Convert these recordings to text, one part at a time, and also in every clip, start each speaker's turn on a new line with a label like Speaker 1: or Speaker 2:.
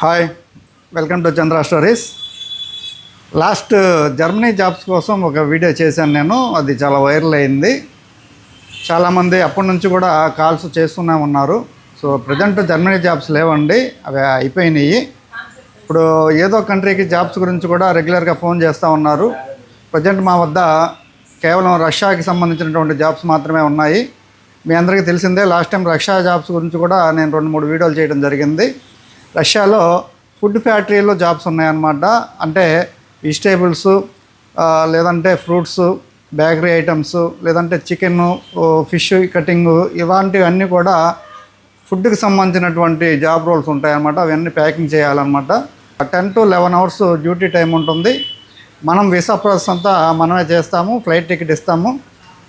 Speaker 1: Hi, welcome to Chandra stories. Last Germany jobs కోసం ఒక video చేశాను నేను. అది చాలా వైరల్ అయింది. చాలామంది అప్పటి నుంచి కూడా కాల్స్ చేస్తూనే ఉన్నారు. సో ప్రజెంట్ జర్మనీ జాబ్స్ లేవండి, అవి అయిపోయినాయి. ఇప్పుడు ఏదో కంట్రీకి జాబ్స్ గురించి కూడా రెగ్యులర్గా ఫోన్ చేస్తూ ఉన్నారు. ప్రజెంట్ మా వద్ద కేవలం రష్యాకి సంబంధించినటువంటి జాబ్స్ మాత్రమే ఉన్నాయి. మీ అందరికీ తెలిసిందే, లాస్ట్ టైం రష్యా జాబ్స్ గురించి కూడా నేను 2-3 వీడియోలు చేయడం జరిగింది. రష్యాలో ఫుడ్ ఫ్యాక్టరీలో జాబ్స్ ఉన్నాయన్నమాట. అంటే వెజిటేబుల్స్, లేదంటే ఫ్రూట్స్, బేకరీ ఐటమ్స్, లేదంటే చికెను, ఫిష్ కటింగు, ఇలాంటివన్నీ కూడా ఫుడ్కి సంబంధించినటువంటి జాబ్ రోల్స్ ఉంటాయన్నమాట. అవన్నీ ప్యాకింగ్ చేయాలన్నమాట. 10 to 11 అవర్స్ డ్యూటీ టైం ఉంటుంది. మనం వీసా ప్రాసెస్ అంతా మనమే చేస్తాము, ఫ్లైట్ టికెట్ ఇస్తాము.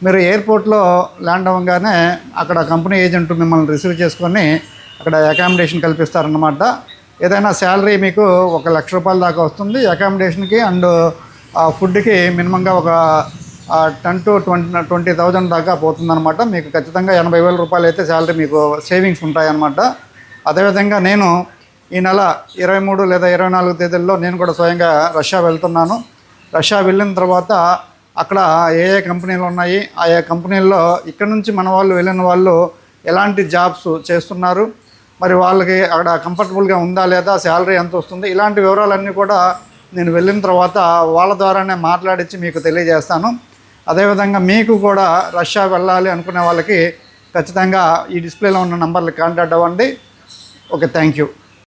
Speaker 1: మీరు ఎయిర్పోర్ట్లో ల్యాండ్ అవ్వగానే అక్కడ కంపెనీ ఏజెంట్ మిమ్మల్ని రిసీవ్ చేసుకొని అక్కడ అకామిడేషన్ కల్పిస్తారన్నమాట. ఏదైనా శాలరీ మీకు 1 లక్ష రూపాయల దాకా వస్తుంది. అకామిడేషన్కి అండ్ ఫుడ్కి మినిమంగా ఒక 10 to 20,000 దాకా పోతుందన్నమాట. మీకు ఖచ్చితంగా 80,000 రూపాయలు అయితే శాలరీ మీకు సేవింగ్స్ ఉంటాయన్నమాట. అదేవిధంగా నేను ఈ నెల 23 లేదా 24 తేదీల్లో నేను కూడా స్వయంగా రష్యా వెళ్తున్నాను. రష్యా వెళ్ళిన తర్వాత అక్కడ ఏ కంపెనీలు ఉన్నాయి, ఆయా కంపెనీల్లో ఇక్కడ నుంచి మన వాళ్ళు వెళ్ళిన వాళ్ళు ఎలాంటి జాబ్స్ చేస్తున్నారు, మరి వాళ్ళకి అక్కడ కంఫర్టబుల్గా ఉందా లేదా, శాలరీ ఎంత వస్తుంది, ఇలాంటి వివరాలన్నీ కూడా నేను వెళ్ళిన తర్వాత వాళ్ళ ద్వారానే మాట్లాడించి మీకు తెలియజేస్తాను. అదేవిధంగా మీకు కూడా రష్యా వెళ్ళాలి అనుకునే వాళ్ళకి ఖచ్చితంగా ఈ డిస్ప్లేలో ఉన్న నంబర్లు కాంటాక్ట్ అవ్వండి. Okay, thank you.